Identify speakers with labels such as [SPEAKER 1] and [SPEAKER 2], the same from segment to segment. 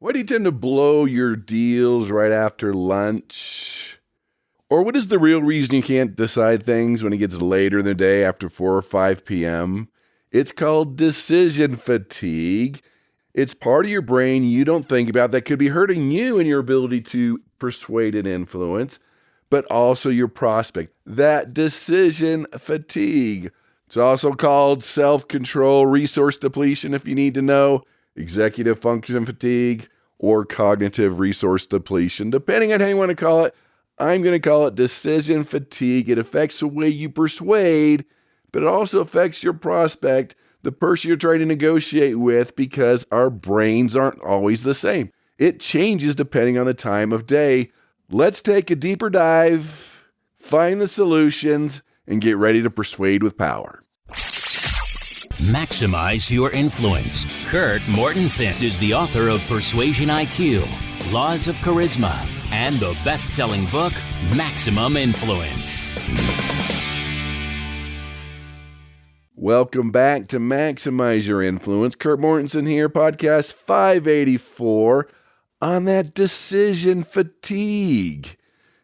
[SPEAKER 1] Why do you tend to blow your deals right after lunch? Or what is the real reason you can't decide things when it gets later in the day after 4 or 5 p.m.? It's called decision fatigue. It's part of your brain you don't think about that could be hurting you and your ability to persuade and influence, but also your prospect. That decision fatigue. It's also called self-control resource depletion, if you need to know, executive function fatigue, or cognitive resource depletion, depending on how you want to call it. I'm going to call it decision fatigue. It affects the way you persuade, but it also affects your prospect, the person you're trying to negotiate with, because our brains aren't always the same. It changes depending on the time of day. Let's take a deeper dive, find the solutions, and get ready to persuade with power.
[SPEAKER 2] Maximize your influence. Kurt Mortensen is the author of Persuasion IQ, Laws of Charisma, and the best-selling book, Maximum Influence.
[SPEAKER 1] Welcome back to Maximize Your Influence. Kurt Mortensen here, podcast 584 on that decision fatigue.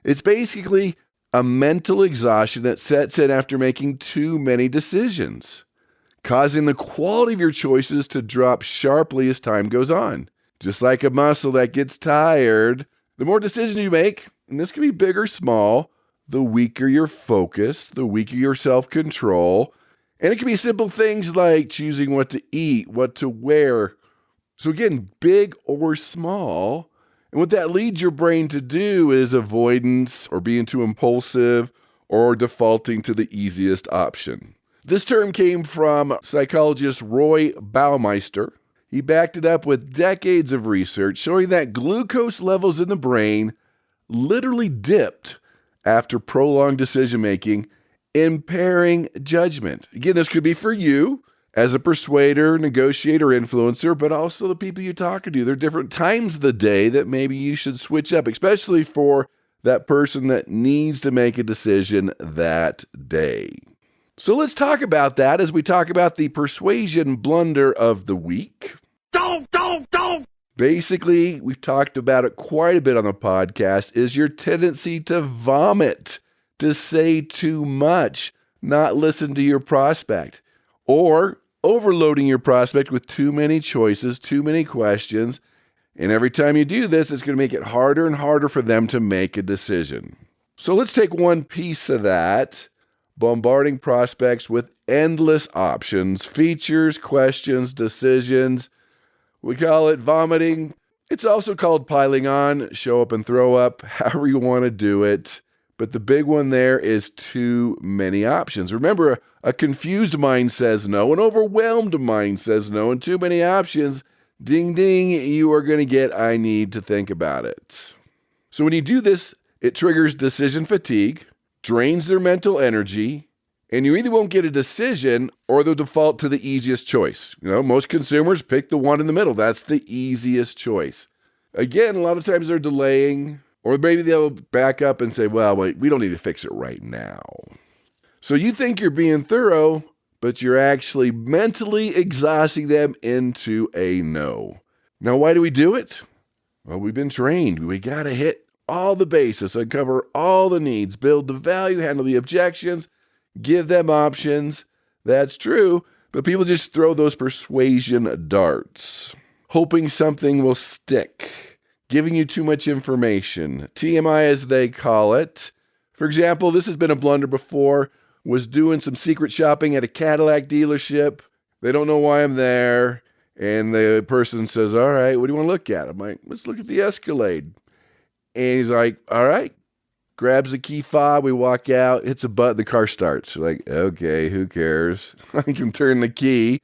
[SPEAKER 1] It's basically a mental exhaustion that sets in after making too many decisions, causing the quality of your choices to drop sharply as time goes on. Just like a muscle that gets tired, the more decisions you make, and this can be big or small, the weaker your focus, the weaker your self-control. And it can be simple things like choosing what to eat, what to wear. So again, big or small. And what that leads your brain to do is avoidance or being too impulsive or defaulting to the easiest option. This term came from psychologist Roy Baumeister. He backed it up with decades of research showing that glucose levels in the brain literally dipped after prolonged decision-making, impairing judgment. Again, this could be for you as a persuader, negotiator, influencer, but also the people you're talking to. There are different times of the day that maybe you should switch up, especially for that person that needs to make a decision that day. So let's talk about that as we talk about the persuasion blunder of the week.
[SPEAKER 3] Don't!
[SPEAKER 1] Basically, we've talked about it quite a bit on the podcast, is your tendency to vomit, to say too much, not listen to your prospect, or overloading your prospect with too many choices, too many questions. And every time you do this, it's going to make it harder and harder for them to make a decision. So let's take one piece of that. Bombarding prospects with endless options, features, questions, decisions. We call it vomiting. It's also called piling on, show up and throw up, however you want to do it. But the big one there is too many options. Remember, a confused mind says no, an overwhelmed mind says no, and too many options, ding, ding, you are going to get, I need to think about it. So when you do this, it triggers decision fatigue, drains their mental energy, and you either won't get a decision or they'll default to the easiest choice. Most consumers pick the one in the middle. That's the easiest choice. Again, a lot of times they're delaying, or maybe they'll back up and say, well, wait, we don't need to fix it right now. So you think you're being thorough, but you're actually mentally exhausting them into a no. Now, why do we do it? Well, we've been trained. We got to hit all the bases, uncover all the needs, build the value, handle the objections, give them options. That's true, but people just throw those persuasion darts, hoping something will stick, giving you too much information, TMI as they call it. For example, this has been a blunder before, was doing some secret shopping at a Cadillac dealership. They don't know why I'm there, and the person says, all right, what do you want to look at? I'm like, let's look at the Escalade. And he's like, all right, grabs the key fob. We walk out, hits a button, the car starts. We're like, okay, who cares? I can turn the key.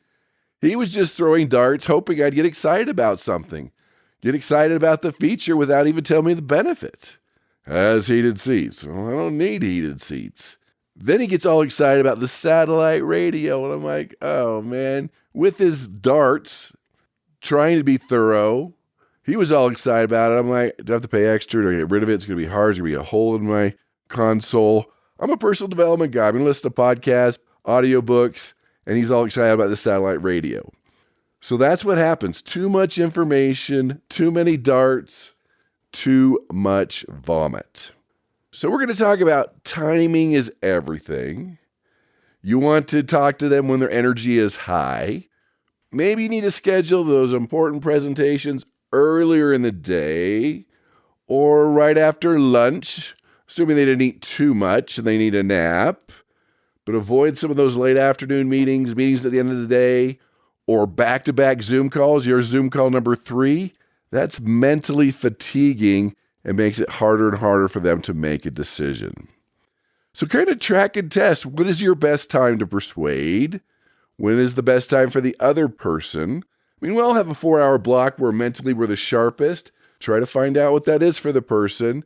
[SPEAKER 1] He was just throwing darts, hoping I'd get excited about something. Get excited about the feature without even telling me the benefit. Has heated seats. Well, I don't need heated seats. Then he gets all excited about the satellite radio. And I'm like, oh, man. With his darts, trying to be thorough, he was all excited about it. I'm like, do I have to pay extra? Do I get rid of it? It's going to be hard. There's going to be a hole in my console. I'm a personal development guy. I'm going to listen to podcasts, audiobooks, and he's all excited about the satellite radio. So that's what happens. Too much information, too many darts, too much vomit. So we're going to talk about timing is everything. You want to talk to them when their energy is high. Maybe you need to schedule those important presentations earlier in the day or right after lunch, assuming they didn't eat too much and they need a nap. But avoid some of those late afternoon meetings at the end of the day, or back-to-back Zoom calls. Your Zoom call number 3, that's mentally fatiguing and makes it harder and harder for them to make a decision. So kind of track and test. What is your best time to persuade? When is the best time for the other person? I mean, we all have a 4-hour block where mentally we're the sharpest. Try to find out what that is for the person.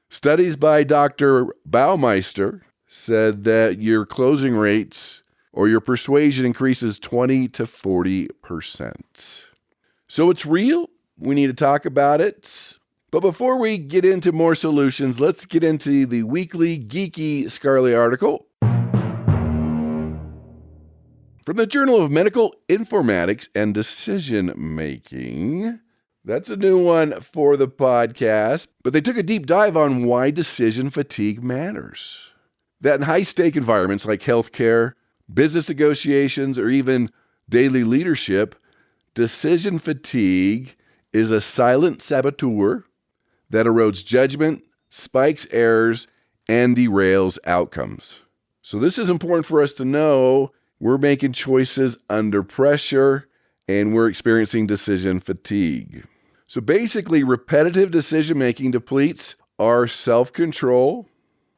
[SPEAKER 1] Studies by Dr. Baumeister said that your closing rates or your persuasion increases 20 to 40%. So it's real. We need to talk about it. But before we get into more solutions, let's get into the weekly geeky Scarly article from the Journal of Medical Informatics and Decision Making. That's a new one for the podcast, but they took a deep dive on why decision fatigue matters. That in high-stake environments like healthcare, business negotiations, or even daily leadership, decision fatigue is a silent saboteur that erodes judgment, spikes errors, and derails outcomes. So this is important for us to know. We're making choices under pressure, and we're experiencing decision fatigue. So basically, repetitive decision-making depletes our self-control.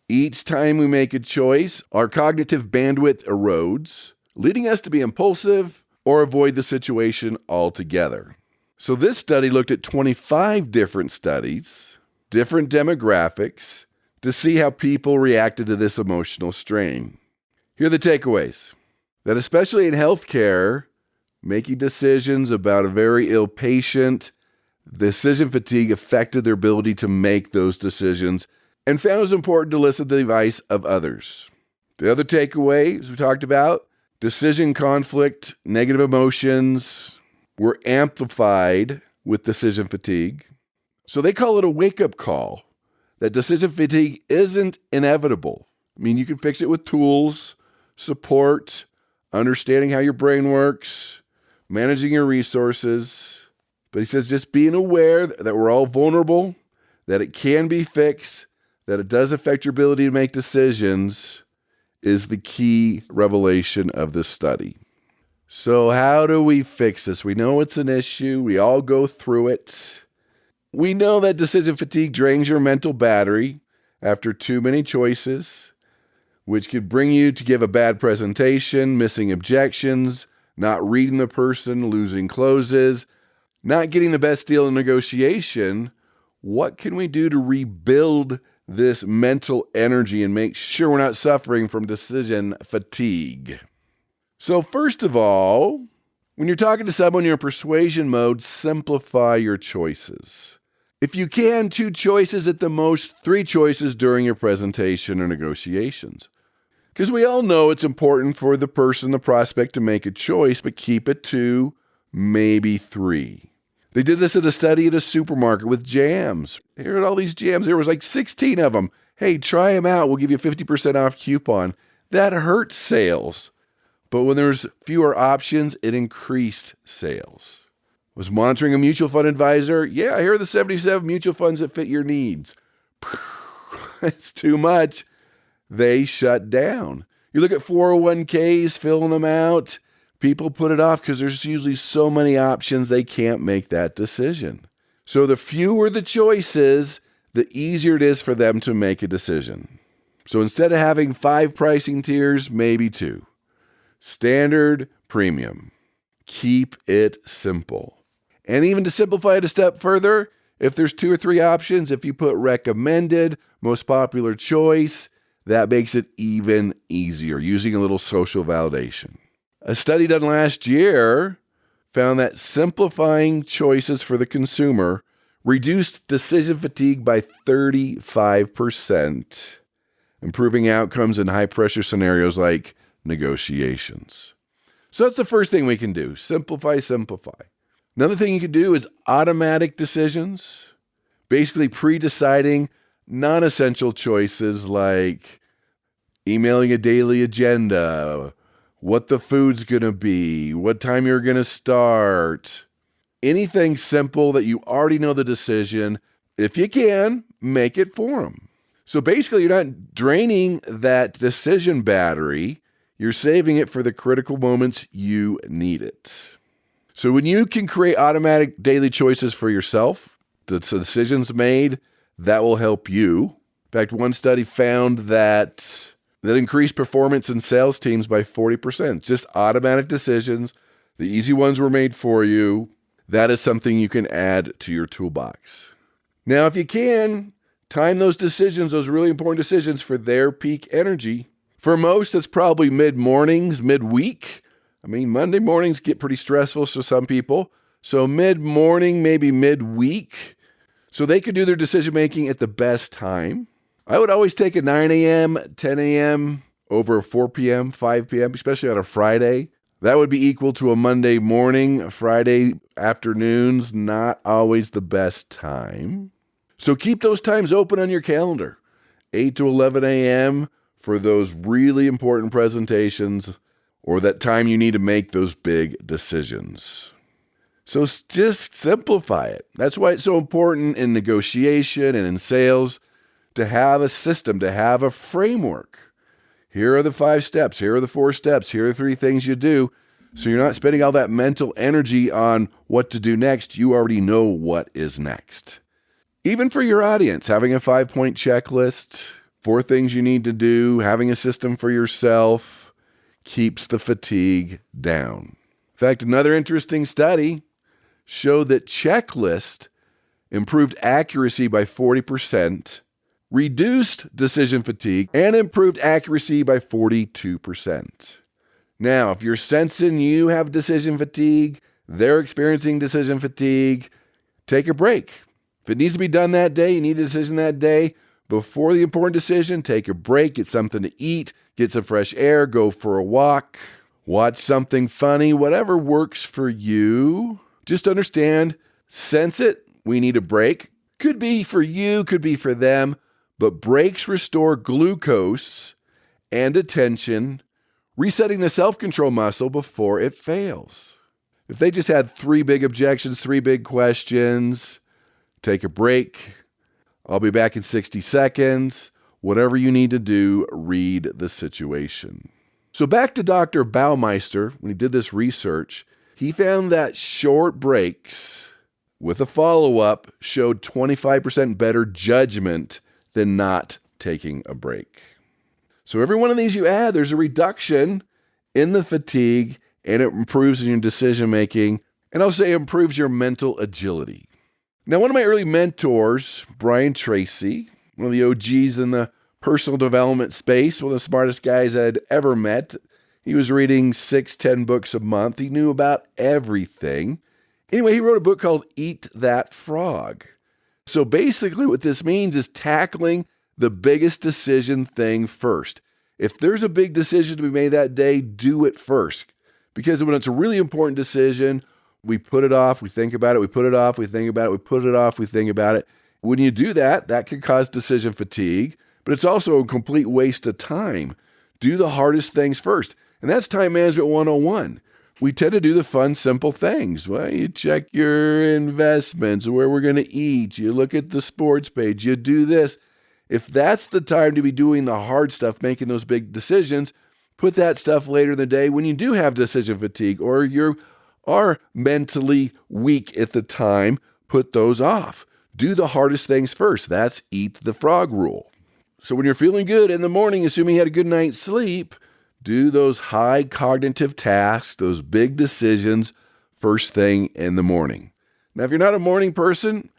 [SPEAKER 1] Each time we make a choice, our cognitive bandwidth erodes, leading us to be impulsive or avoid the situation altogether. So this study looked at 25 different studies, different demographics, to see how people reacted to this emotional strain. Here are the takeaways. That especially in healthcare, making decisions about a very ill patient, decision fatigue affected their ability to make those decisions and found it was important to listen to the advice of others. The other takeaway, as we talked about, decision conflict, negative emotions were amplified with decision fatigue. So they call it a wake-up call, that decision fatigue isn't inevitable. I mean, you can fix it with tools, support, understanding how your brain works, managing your resources. But he says just being aware that we're all vulnerable, that it can be fixed, that it does affect your ability to make decisions is the key revelation of this study. So how do we fix this? We know it's an issue. We all go through it. We know that decision fatigue drains your mental battery after too many choices, which could bring you to give a bad presentation, missing objections, not reading the person, losing closes, not getting the best deal in negotiation. What can we do to rebuild this mental energy and make sure we're not suffering from decision fatigue? So first of all, when you're talking to someone in persuasion mode, simplify your choices. If you can, 2 choices at the most, 3 choices during your presentation or negotiations. Because we all know it's important for the person, the prospect, to make a choice, but keep it 2, maybe 3. They did this at a study at a supermarket with jams. Here are all these jams. There was like 16 of them. Hey, try them out. We'll give you a 50% off coupon. That hurt sales. But when there's fewer options, it increased sales. Was monitoring a mutual fund advisor? Yeah, here are the 77 mutual funds that fit your needs. It's too much. They shut down. You look at 401ks, filling them out. People put it off because there's usually so many options they can't make that decision. So the fewer the choices, the easier it is for them to make a decision. So instead of having 5 pricing tiers, maybe 2. Standard, premium. Keep it simple. And even to simplify it a step further, if there's 2 or 3 options, if you put recommended, most popular choice, that makes it even easier, using a little social validation. A study done last year found that simplifying choices for the consumer reduced decision fatigue by 35%, improving outcomes in high-pressure scenarios like negotiations. So that's the first thing we can do. Simplify, simplify. Another thing you can do is automatic decisions, basically pre-deciding non-essential choices like emailing a daily agenda, what the food's going to be, what time you're going to start. Anything simple that you already know the decision, if you can, make it for them. So basically, you're not draining that decision battery. You're saving it for the critical moments you need it. So when you can create automatic daily choices for yourself, the decisions made, that will help you. In fact, one study found that increased performance in sales teams by 40%. Just automatic decisions. The easy ones were made for you. That is something you can add to your toolbox. Now, if you can, time those decisions, those really important decisions, for their peak energy. For most, it's probably mid-mornings, mid-week. I mean, Monday mornings get pretty stressful for some people. So mid-morning, maybe mid-week. So they could do their decision-making at the best time. I would always take a 9 a.m., 10 a.m. over 4 p.m., 5 p.m., especially on a Friday. That would be equal to a Monday morning. Friday afternoons, not always the best time. So keep those times open on your calendar. 8 to 11 a.m. for those really important presentations or that time you need to make those big decisions. So just simplify it. That's why it's so important in negotiation and in sales to have a system, to have a framework. Here are the 5 steps. Here are the 4 steps. Here are the 3 things you do. So you're not spending all that mental energy on what to do next. You already know what is next. Even for your audience, having a 5-point checklist, 4 things you need to do, having a system for yourself keeps the fatigue down. In fact, another interesting study showed that checklist improved accuracy by 40%, reduced decision fatigue, and improved accuracy by 42%. Now, if you're sensing you have decision fatigue, they're experiencing decision fatigue, take a break. If it needs to be done that day, you need a decision that day, before the important decision, take a break, get something to eat, get some fresh air, go for a walk, watch something funny, whatever works for you. Just understand, sense it, we need a break. Could be for you, could be for them, but breaks restore glucose and attention, resetting the self-control muscle before it fails. If they just had 3 big objections, 3 big questions, take a break. I'll be back in 60 seconds. Whatever you need to do, read the situation. So back to Dr. Baumeister, when he did this research, he found that short breaks with a follow-up showed 25% better judgment than not taking a break. So every one of these you add, there's a reduction in the fatigue, and it improves in your decision-making, and I'll say it improves your mental agility. Now, one of my early mentors, Brian Tracy, one of the OGs in the personal development space, one of the smartest guys I'd ever met. He was reading 6-10 books a month. He knew about everything. Anyway, he wrote a book called Eat That Frog. So basically what this means is tackling the biggest decision thing first. If there's a big decision to be made that day, do it first. Because when it's a really important decision, we put it off, we think about it, we put it off, we think about it, we put it off, we think about it. When you do that, that can cause decision fatigue, but it's also a complete waste of time. Do the hardest things first. And that's time management 101. We tend to do the fun, simple things. Well, you check your investments, where we're going to eat, you look at the sports page, you do this. If that's the time to be doing the hard stuff, making those big decisions, put that stuff later in the day when you do have decision fatigue or you are mentally weak at the time, put those off. Do the hardest things first. That's eat the frog rule. So when you're feeling good in the morning, assuming you had a good night's sleep, do those high cognitive tasks, those big decisions, first thing in the morning. Now, if you're not a morning person,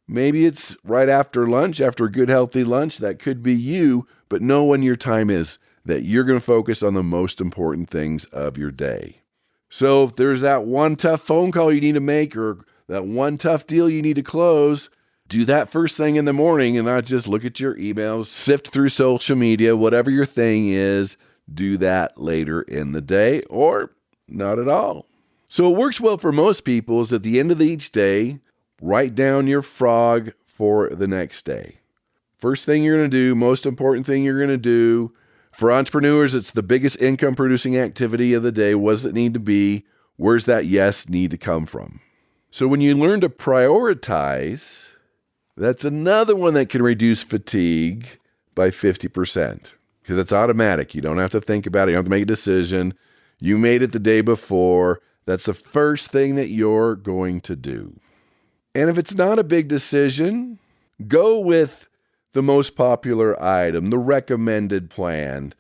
[SPEAKER 1] maybe it's right after lunch, after a good healthy lunch. That could be you, but know when your time is, that you're going to focus on the most important things of your day. So if there's that one tough phone call you need to make or that one tough deal you need to close, do that first thing in the morning and not just look at your emails, sift through social media, whatever your thing is, do that later in the day. Or Not at all. So what works well for most people is at the end of each day, write down your frog for the next day. First thing you're going to do, most important thing you're going to do. For entrepreneurs, it's the biggest income producing activity of the day. What does it need to be? Where's that yes need to come from? So when you learn to prioritize, that's another one that can reduce fatigue by 50% because it's automatic. You don't have to think about it. You don't have to make a decision. You made it the day before. That's the first thing that you're going to do. And if it's not a big decision, go with the most popular item, the recommended plan.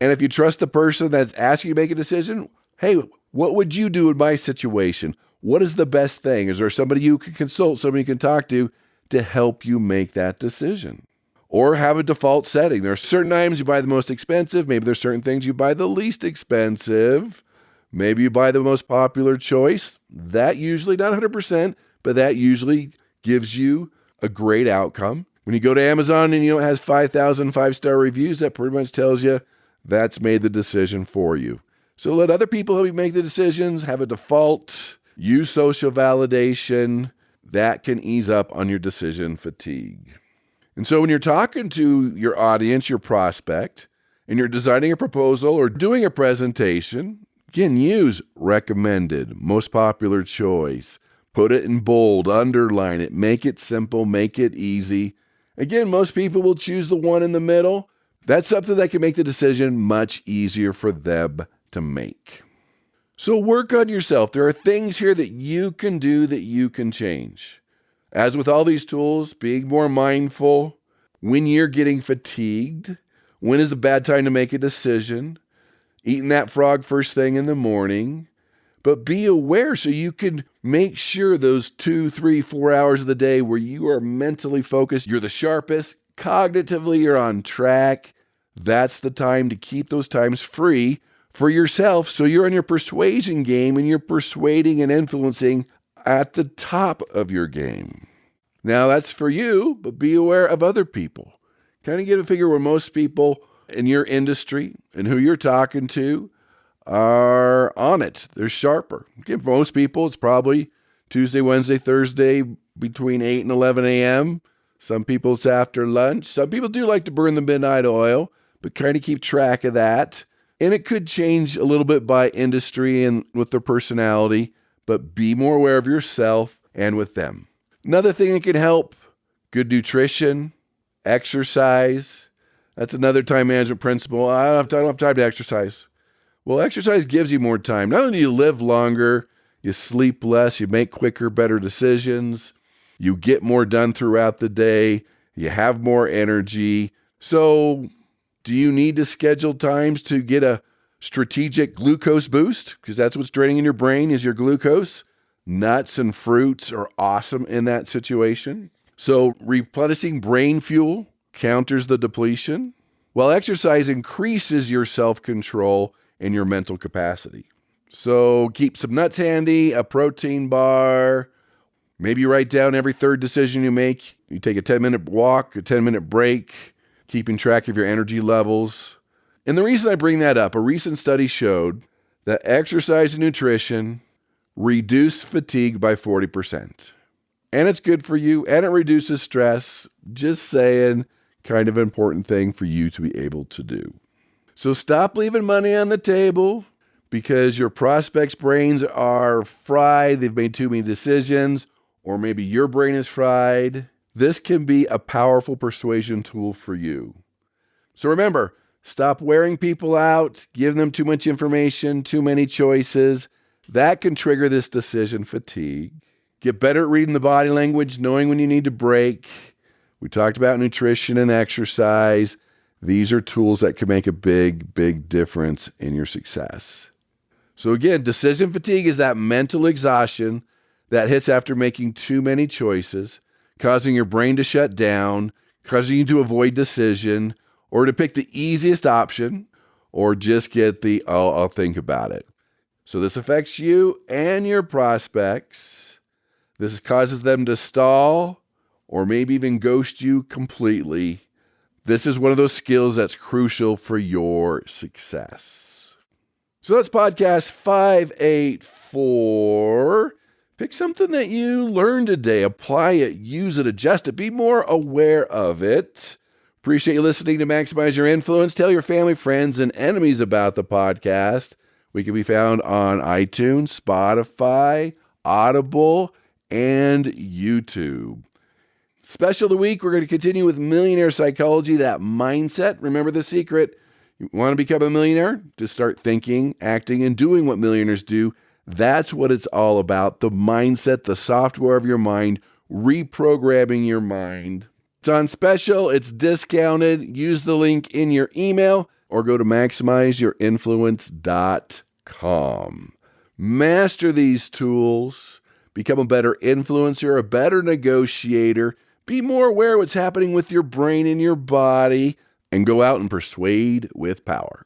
[SPEAKER 1] And if you trust the person that's asking you to make a decision, hey, what would you do in my situation? What is the best thing? Is there somebody you can consult, somebody you can talk to help you make that decision? Or have a default setting. There are certain items you buy the most expensive. Maybe there's certain things you buy the least expensive. Maybe you buy the most popular choice. That usually, not 100%, but that usually gives you a great outcome. When you go to Amazon and it has 5,000 five-star reviews, that pretty much tells you that's made the decision for you. So let other people help you make the decisions, have a default, use social validation. That can ease up on your decision fatigue. And so when you're talking to your audience, your prospect, and you're designing a proposal or doing a presentation, again, use recommended, most popular choice. Put it in bold, underline it, make it simple, make it easy. Again, most people will choose the one in the middle. That's something that can make the decision much easier for them to make. So work on yourself. There are things here that you can do that you can change. As with all these tools, being more mindful when you're getting fatigued, when is the bad time to make a decision, eating that frog first thing in the morning, but be aware so you can make sure those 2, 3, 4 hours of the day where you are mentally focused, you're the sharpest, cognitively you're on track. That's the time to keep those times free for yourself so you're on your persuasion game and you're persuading and influencing at the top of your game. Now that's for you, but be aware of other people. Kind of get a figure where most people in your industry and who you're talking to are on it. They're sharper. Again, for most people, it's probably Tuesday, Wednesday, Thursday between 8 and 11 a.m. Some people, it's after lunch. Some people do like to burn the midnight oil, but kind of keep track of that. And it could change a little bit by industry and with their personality, but be more aware of yourself and with them. Another thing that can help, good nutrition, exercise. That's another time management principle. I don't have time to exercise. Well, exercise gives you more time. Not only do you live longer, you sleep less, you make quicker, better decisions, you get more done throughout the day, you have more energy. So do you need to schedule times to get a strategic glucose boost? Because that's what's draining in your brain is your glucose. Nuts and fruits are awesome in that situation. So replenishing brain fuel counters the depletion, while exercise increases your self-control and your mental capacity. So keep some nuts handy, a protein bar. Maybe you write down every third decision you make. You take a 10-minute walk, a 10-minute break, keeping track of your energy levels. And the reason I bring that up, a recent study showed that exercise and nutrition reduce fatigue by 40%. And it's good for you, and it reduces stress. Just saying, kind of important thing for you to be able to do. So stop leaving money on the table because your prospects' brains are fried. They've made too many decisions, or maybe your brain is fried. This can be a powerful persuasion tool for you. So remember, stop wearing people out, giving them too much information, too many choices. That can trigger this decision fatigue. Get better at reading the body language, knowing when you need to break. We talked about nutrition and exercise. These are tools that can make a big, big difference in your success. So again, decision fatigue is that mental exhaustion that hits after making too many choices, causing your brain to shut down, causing you to avoid decision, or to pick the easiest option, or just get the, I'll think about it. So this affects you and your prospects. This causes them to stall or maybe even ghost you completely. This is one of those skills that's crucial for your success. So that's podcast 584. Pick something that you learned today, apply it, use it, adjust it, be more aware of it. Appreciate you listening to Maximize Your Influence. Tell your family, friends, and enemies about the podcast. We can be found on iTunes, Spotify, Audible, and YouTube. Special of the week, we're going to continue with millionaire psychology, that mindset. Remember the secret. You want to become a millionaire? Just start thinking, acting, and doing what millionaires do. That's what it's all about. The mindset, the software of your mind, reprogramming your mind. It's on special. It's discounted. Use the link in your email or go to maximizeyourinfluence.com. Master these tools. Become a better influencer, a better negotiator. Be more aware of what's happening with your brain and your body. And go out and persuade with power.